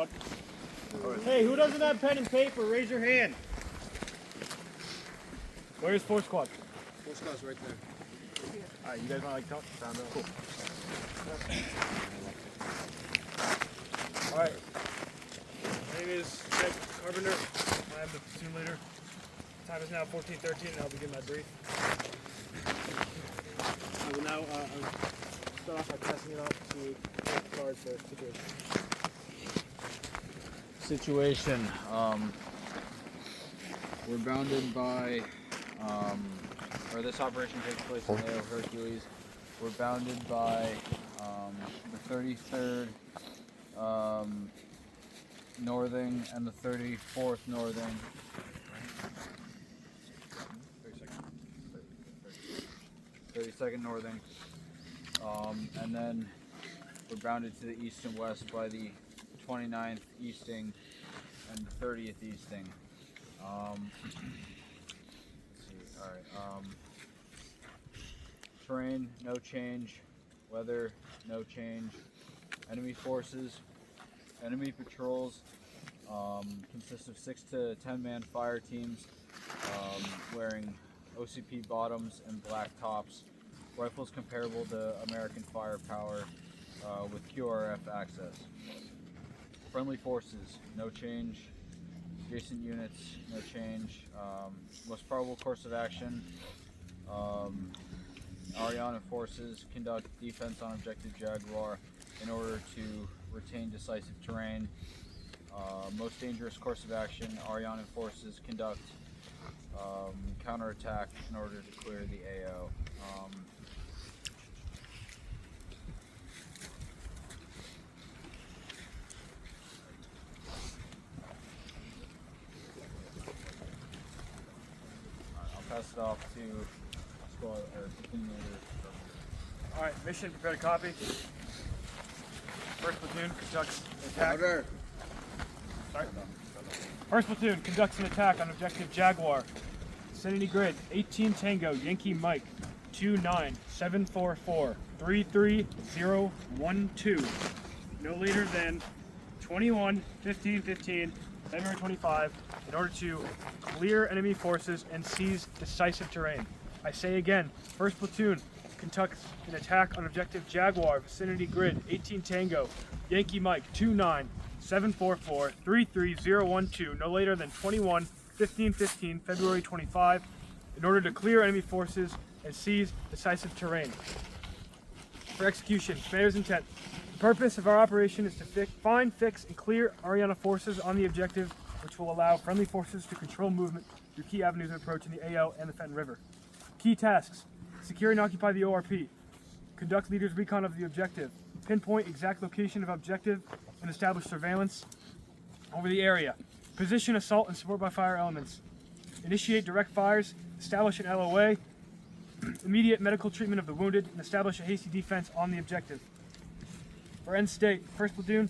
squad. Hey, who doesn't have pen and paper? Raise your hand. Where's 4th squad? 4th squad's right there. Alright, you guys want to like talk? Sound cool. Alright. My name is Ted Carpenter. I am the platoon leader. Time is now 14:13 and I'll begin my brief. I will now start off by passing it off to the guard for situation. Situation. We're bounded by, or this operation takes place in AO Hercules. We're bounded by the 33rd Northern and the 34th Northern. 32nd Northern. And then we're bounded to the east and west by the 29th Easting and the 30th Easting. Let's see. Alright. Terrain, no change. Weather, no change. Enemy forces, enemy patrols consist of 6 to 10 man fire teams wearing OCP bottoms and black tops. Rifles comparable to American firepower with QRF access. Friendly forces, no change. Adjacent units, no change. Most probable course of action. Ariana forces conduct defense on objective Jaguar in order to retain decisive terrain. Most dangerous course of action. Ariana forces conduct counterattack in order to clear the AO. Pass it off to squad or platoon leader. Alright, mission, prepare to copy. 1st platoon conducts an attack. Order. Sorry. 1st platoon conducts an attack on objective Jaguar. Vicinity grid 18 Tango Yankee Mike 29744 33012. No later than 21:15:15 February 25 in order to clear enemy forces and seize decisive terrain. I say again, 1st platoon conducts an attack on objective Jaguar, vicinity grid 18 Tango, Yankee Mike 29744 33012, no later than 21:15:15 February 25 in order to clear enemy forces and seize decisive terrain. For execution, Commander's intent. The purpose of our operation is to find, fix, and clear Ariana forces on the objective, which will allow friendly forces to control movement through key avenues of approach in the AO and the Fenton River. Key tasks: secure and occupy the ORP, conduct leader's recon of the objective, pinpoint exact location of objective and establish surveillance over the area, position assault and support by fire elements, initiate direct fires, establish an LOA, immediate medical treatment of the wounded, and establish a hasty defense on the objective. For end state, 1st platoon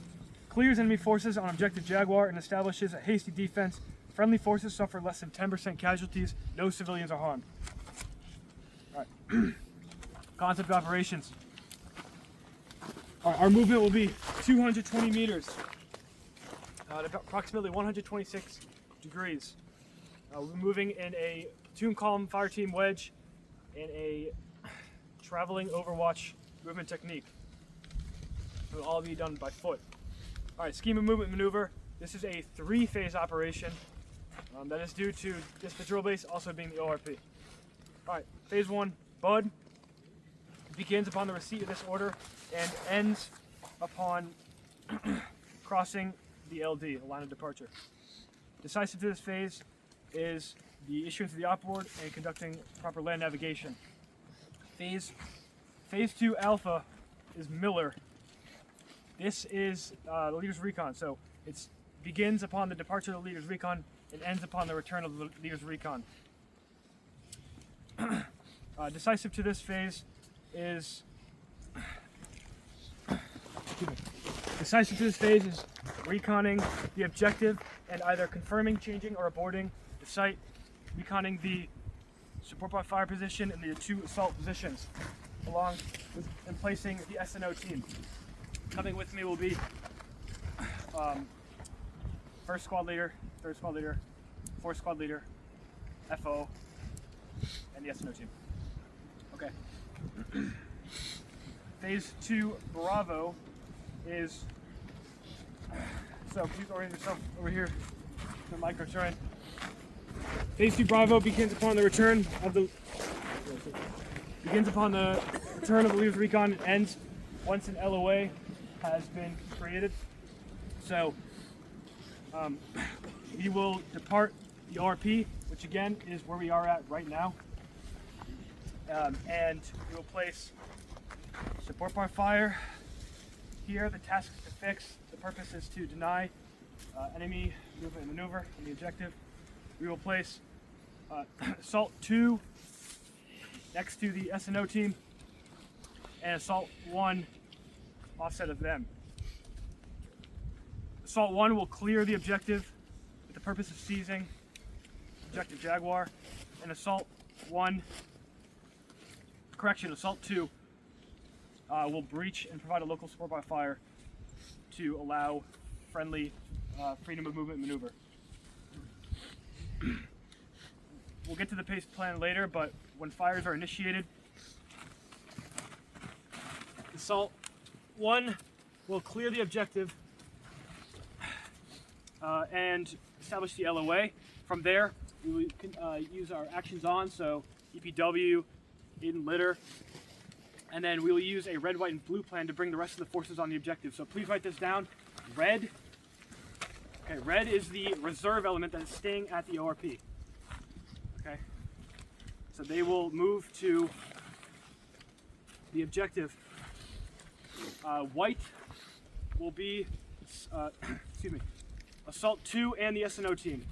clears enemy forces on objective Jaguar and establishes a hasty defense. Friendly forces suffer less than 10% casualties. No civilians are harmed. All right. Concept of operations. Our movement will be 220 meters, at approximately 126 degrees. We'll be moving in a platoon column fire team wedge and a traveling overwatch movement technique. It will all be done by foot. All right, scheme of movement maneuver. This is a 3-phase operation. That is due to this patrol base also being the ORP. All right, phase 1, Bud, begins upon the receipt of this order and ends upon crossing the LD, the line of departure. Decisive to this phase is the issuance of the OPORD and conducting proper land navigation. Phase 2 Alpha is Miller. This is the leader's recon, so it begins upon the departure of the leader's recon and ends upon the return of the leader's recon. Decisive to this phase is reconning the objective and either confirming, changing, or aborting the site, reconning the support by fire position and the 2 assault positions, along with placing the SNO team. Coming with me will be first squad leader, third squad leader, fourth squad leader, FO, and the SNO team. Okay. Phase 2 Bravo is, so please orient yourself over here, the microterrain. Phase 2 Bravo begins upon the return of the leader's recon and ends once an LOA has been created. So we will depart the RP, which again is where we are at right now, and we will place support by fire here. The task is to fix. The purpose is to deny enemy movement and maneuver on the objective. We will place Assault 2 next to the SNO team and Assault 1 offset of them. Assault 1 will clear the objective with the purpose of seizing Objective Jaguar, and Assault 2 will breach and provide a local support by fire to allow friendly freedom of movement and maneuver. We'll get to the pace plan later, but when fires are initiated, Assault 1 will clear the objective and establish the LOA. From there, we will use our actions on, so EPW, in litter, and then we will use a red, white, and blue plan to bring the rest of the forces on the objective. So please write this down. Red is the reserve element that is staying at the ORP. Okay, so they will move to the objective. White will be, Assault 2 and the SNO team.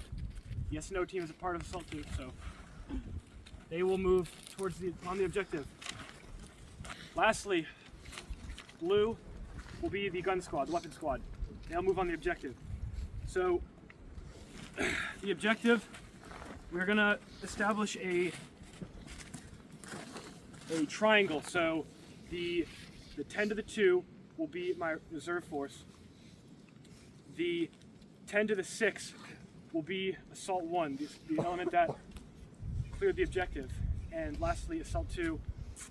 The SNO team is a part of Assault 2, so they will move on the objective. Lastly, blue will be the gun squad, the weapon squad. They'll move on the objective. So the objective, we're gonna establish a triangle. So the 10 to the 2 will be my reserve force. The 10 to the 6 will be Assault 1, the element that cleared the objective. And lastly, Assault 2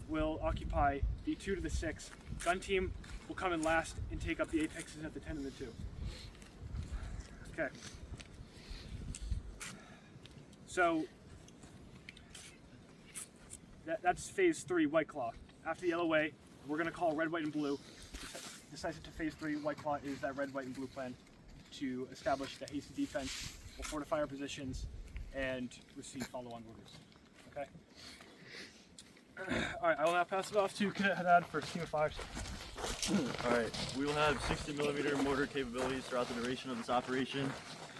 will occupy the 2 to the 6. Gun team will come in last and take up the apexes at the 10 and the 2. Okay. So that's phase 3, White Claw. After the LOA, we're going to call red, white, and blue. Decisive to phase 3, White Claw is that red, white, and blue plan to establish the hasty defense, will fortify our positions, and receive follow-on orders. Okay? Alright, I will now pass it off to Cadet Haddad for Team of Fires. Alright, we will have 60mm mortar capabilities throughout the duration of this operation.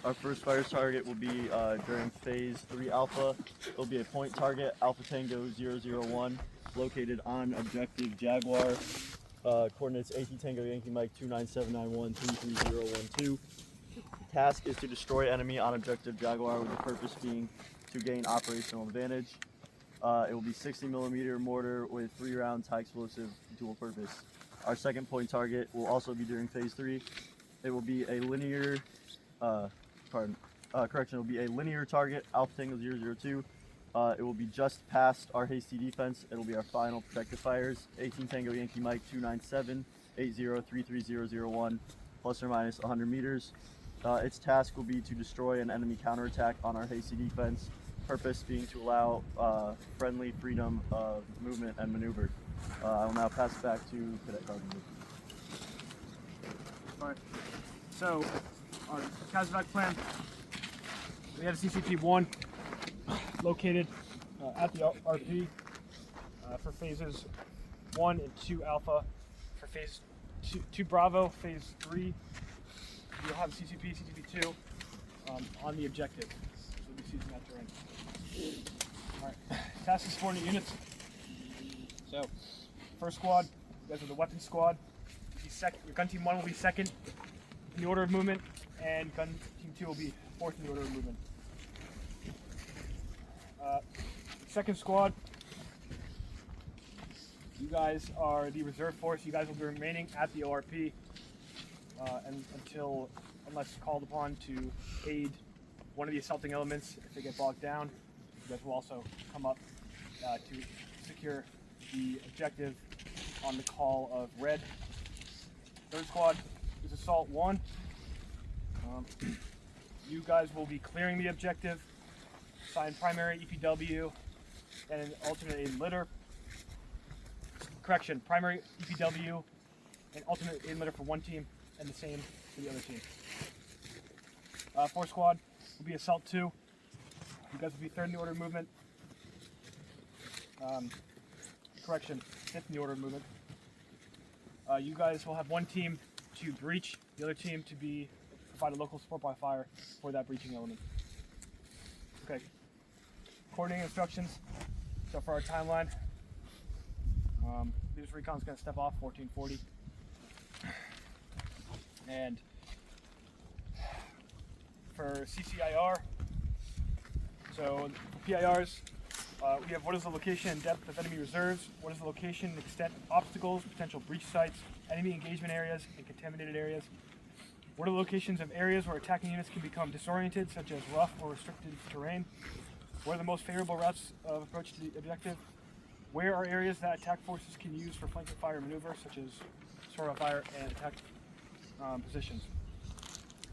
Our first fires target will be during Phase 3 Alpha. It will be a point target, Alpha Tango 001, located on Objective Jaguar. Coordinates AT Tango Yankee Mike 29791 33012. Task is to destroy enemy on Objective Jaguar, with the purpose being to gain operational advantage. It will be 60mm mortar with 3 rounds high explosive dual purpose. Our second point target will also be during Phase 3. It will be a linear, it will be a linear target, Alpha Tango 002. It will be just past our hasty defense. It will be our final protective fires. 18 Tango Yankee Mike 297 8033001, plus or minus 100 meters. Its task will be to destroy an enemy counterattack on our hasty defense. Purpose being to allow friendly freedom of movement and maneuver. I will now pass it back to Cadet Carpenter. Alright, so our CASVAC plan, we had a CCP-1 located at the RP for phases 1 and 2 Alpha. For phase 2 Bravo, phase 3, you'll have CCP, CCP-2 on the objective. So we'll be seizing that terrain. Alright, task and subordinate units. So, first squad, you guys are the weapon squad. Your gun team 1 will be second in the order of movement, and gun team 2 will be fourth in the order of movement. Second squad, you guys are the reserve force. You guys will be remaining at the ORP and until unless called upon to aid one of the assaulting elements if they get bogged down. You guys will also come up to secure the objective on the call of red. Third squad is assault 1. You guys will be clearing the objective, assign primary EPW and an alternate aid litter. Correction, primary EPW and alternate aid litter for one team and the same for the other team. Fourth squad will be assault 2. You guys will be third in the order of movement. Correction, fifth in the order of movement. You guys will have one team to breach, the other team to provide a local support by fire for that breaching element. Okay. Coordinating instructions. So for our timeline, Leaders Recon's going to step off 1440. And for CCIR, so for PIRs, we have what is the location and depth of enemy reserves, what is the location and extent of obstacles, potential breach sites, enemy engagement areas, and contaminated areas. What are the locations of areas where attacking units can become disoriented, such as rough or restricted terrain? What are the most favorable routes of approach to the objective? Where are areas that attack forces can use for flanking fire maneuver, such as sword on fire and attack positions?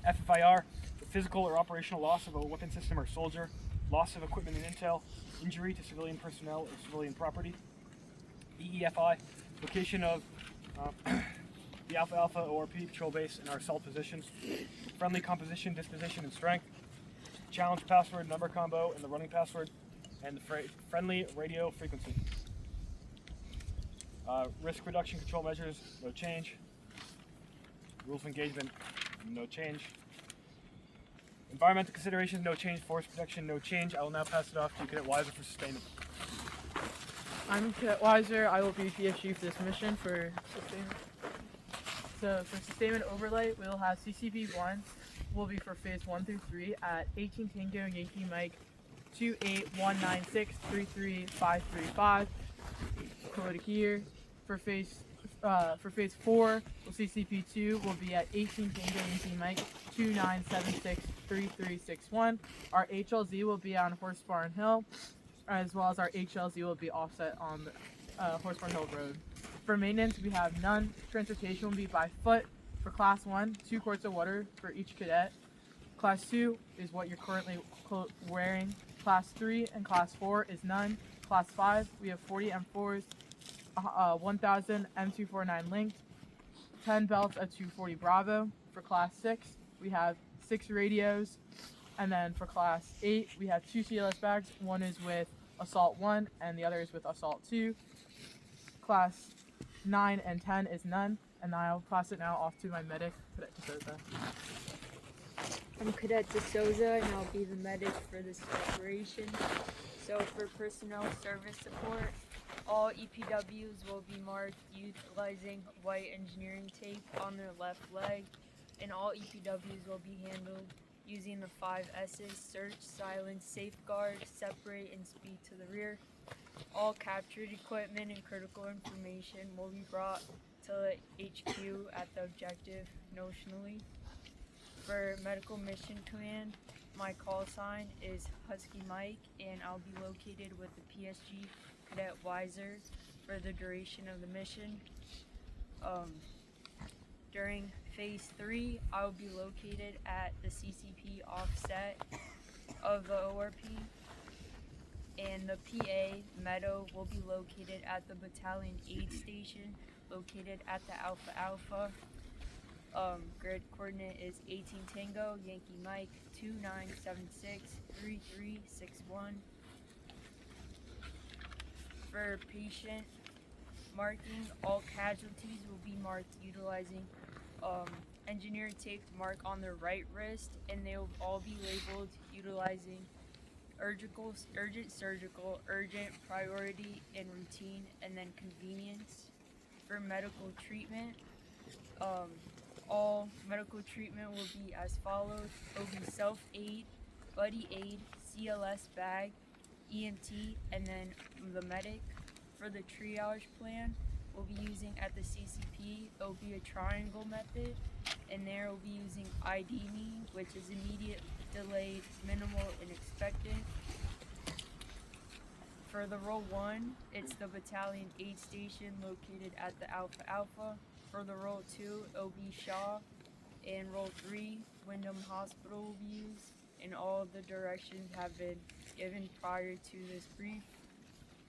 FFIR, the physical or operational loss of a weapon system or soldier, loss of equipment and intel, injury to civilian personnel or civilian property. EEFI, location of the Alpha ORP patrol base and our assault positions. Friendly composition, disposition, and strength. Challenge password, number combo, and the running password. And the friendly radio frequency. Risk reduction control measures, no change. Rules of engagement, no change. Environmental considerations, no change. Forest protection, no change. I will now pass it off to Cadet Weiser for sustainment. I'm Cadet Weiser. I will be PSG for this mission for sustainment. So for sustainment overlay, we will have CCP-1 will be for phase 1 through 3 at 18 Tango Yankee Mike 281963355. Quoted here. For phase 4, CCP-2 will be at 18 Tango Yankee Mike 29763361. Our HLZ will be on Horse Barn Hill, as well as our HLZ will be offset on the Horse Barn Hill Road. For maintenance, we have none. Transportation will be by foot. For Class 1, 2 quarts of water for each cadet. Class 2 is what you're currently wearing. Class 3 and Class 4 is none. Class 5, we have 40 M4s, 1,000 M249 linked, 10 belts of 240 Bravo. For Class 6, we have 6 radios. And then for Class 8, we have 2 CLS bags. One is with Assault 1 and the other is with Assault 2. Class 9 and 10 is none. And I'll pass it now off to my medic, Cadet DeSouza. I'm Cadet DeSouza, and I'll be the medic for this operation. So for personnel service support, all EPWs will be marked utilizing white engineering tape on their left leg, and all EPWs will be handled using the 5 S's: search, silence, safeguard, separate, and speed to the rear. All captured equipment and critical information will be brought to the HQ at the objective notionally. For Medical Mission Command, my call sign is Husky Mike, and I'll be located with the PSG Cadet Weiser for the duration of the mission. During Phase 3, I will be located at the CCP offset of the ORP, and the PA Meadow will be located at the Battalion Aid Station located at the Alpha. Grid coordinate is 18 Tango Yankee Mike 29763361. For patient marking, all casualties will be marked utilizing engineered tape to mark on their right wrist, and they will all be labeled utilizing urgent surgical, urgent, priority, and routine, and then convenience. For medical treatment, all medical treatment will be as follows. It will be self-aid, buddy aid, CLS bag, EMT, and then the medic. For the triage plan, we'll be using at the CCP, it will be a triangle method. and there we'll be using ID me, which is immediate, delayed, minimal, and expectant. For the role 1, it's the battalion aid station located at the Alpha Alpha. For the role 2, it'll be Shaw. And role 3, Wyndham Hospital will be used, and all of the directions have been given prior to this brief,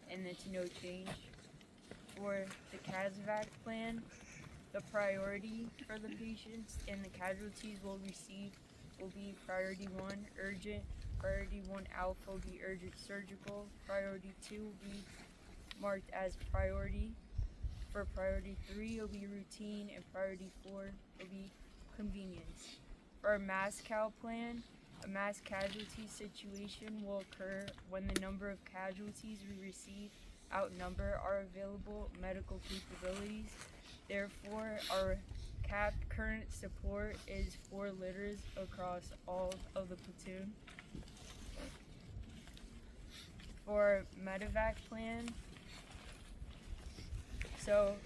and it's no change. For the CASEVAC plan, the priority for the patients and the casualties we'll receive will be priority 1, urgent, priority 1 alpha will be urgent surgical, priority 2 will be marked as priority. For priority 3, it'll be routine, and priority 4 will be convenience. For our mass cal plan, a mass casualty situation will occur when the number of casualties we receive outnumber our available medical capabilities. Therefore, our capped current support is 4 litters across all of the platoon. For medevac plan, so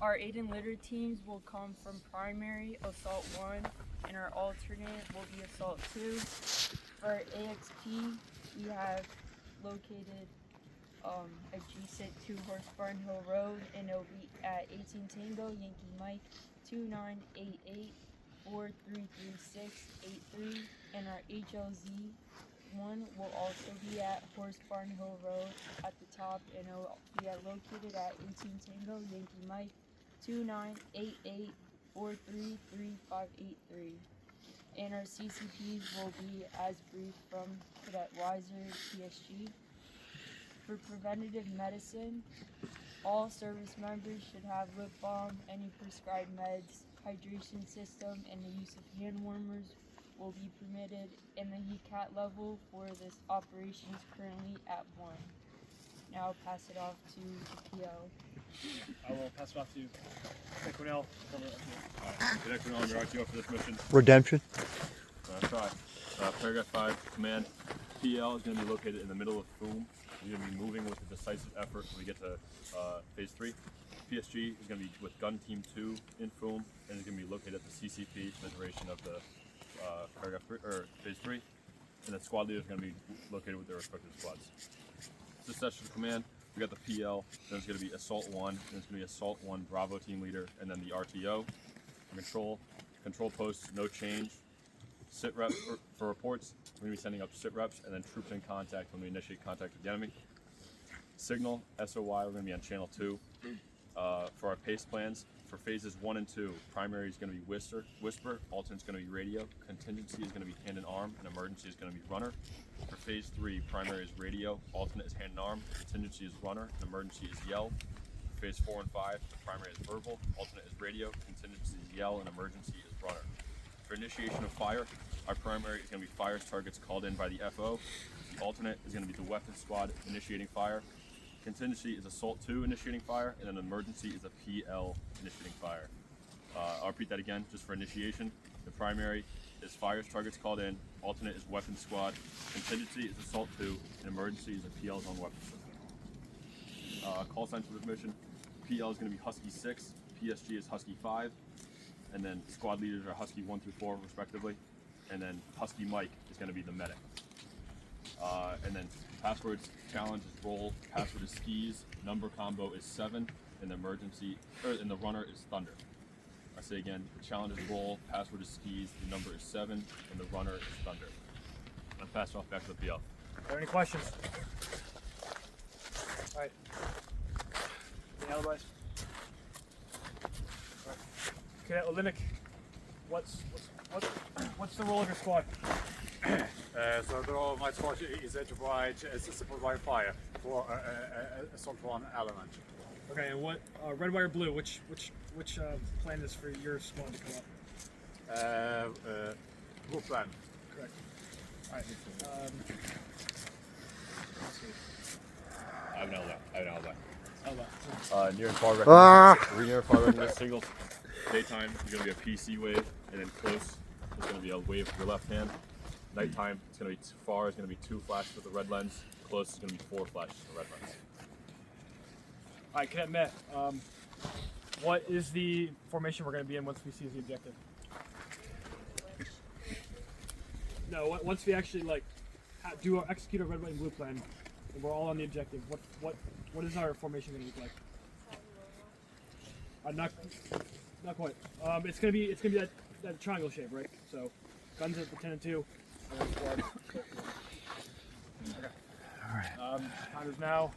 our aid and litter teams will come from primary assault 1, and our alternate will be assault 2. For AXP, we have located a GSIT 2 Horse Barn Hill Road, and it'll be at 18 Tango Yankee Mike 2988 433683, and our HLZ 1 will also be at Horse Barn Hill Road at the top, and it will be located at 18 Tango Yankee Mike 2988 433583. And our CCPs will be as briefed from Cadet Weiser, PSG. For preventative medicine, all service members should have lip balm, any prescribed meds, hydration system, and the use of hand warmers will be permitted, and the HECAT level for this operation is currently at 1. Now I'll pass it off to the PO. I will pass it off to Cadet Cornell. Cadet Cornell, your RTO for this mission. Redemption. That's right. Paragraph 5, command. PL is going to be located in the middle of FOOM. You're going to be moving with a decisive effort when we get to phase 3. PSG is going to be with gun team 2 in FOOM, and is going to be located at the CCP for the duration of the paragraph 3, or phase 3. And then squad leaders are going to be located with their respective squads. Succession command, we got the PL, then it's going to be assault 1, then it's going to be assault 1 Bravo team leader, and then the RTO. For control posts, no change. Sit rep for reports, we're going to be sending up sit reps, and then troops in contact when we initiate contact with the enemy. Signal, SOY, we're going to be on channel 2. For our pace plans, for phases 1 and 2, primary is going to be whisper, alternate is going to be radio, contingency is going to be hand and arm, and emergency is going to be runner. For phase 3, primary is radio, alternate is hand and arm, contingency is runner, and emergency is yell. For phase 4 and 5, the primary is verbal, alternate is radio, contingency is yell, and emergency is runner. For initiation of fire, our primary is going to be fires targets called in by the FO. The alternate is going to be the weapons squad initiating fire. Contingency is assault 2 initiating fire, and then emergency is a PL initiating fire. I'll repeat that again just for initiation. The primary is fires targets called in, alternate is weapons squad, contingency is assault 2, and emergency is a PL's on weapons system. Call signs for this mission, PL is going to be Husky 6, PSG is Husky 5, and then squad leaders are Husky 1 through 4 respectively, and then Husky Mike is going to be the medic. And then passwords, challenge is roll, password is skis, number combo is 7, and the the runner is thunder. I say again, the challenge is roll, password is skis, the number is 7, and the runner is thunder. I'll pass it off back to the PL. Are there any questions? All right. Any alibis? All right. Cadet Olenek, what's the role of your squad? So the role of my squad is to provide support by fire for assault 1 element. Okay, and what red, white, or blue? Which plan is for your squad to come up? Blue plan. Correct. All right. Let's see. I have an alibi. Alba. Near and far recognition. Near and far recognition signals. Daytime is going to be a PC wave, and then close is going to be a wave with your left hand. Nighttime, it's going to be far is going to be 2 flashes with the red lens. Close is going to be 4 flashes with the red lens. All right, Cadet Met. What is the formation we're going to be in once we see the objective? No, once we actually like execute our red, white, and blue plan, and we're all on the objective. What is our formation going to look like? Not quite. It's gonna be that triangle shape, right? So, guns at the 10 and 2. And then squad. Okay. All right. Time is now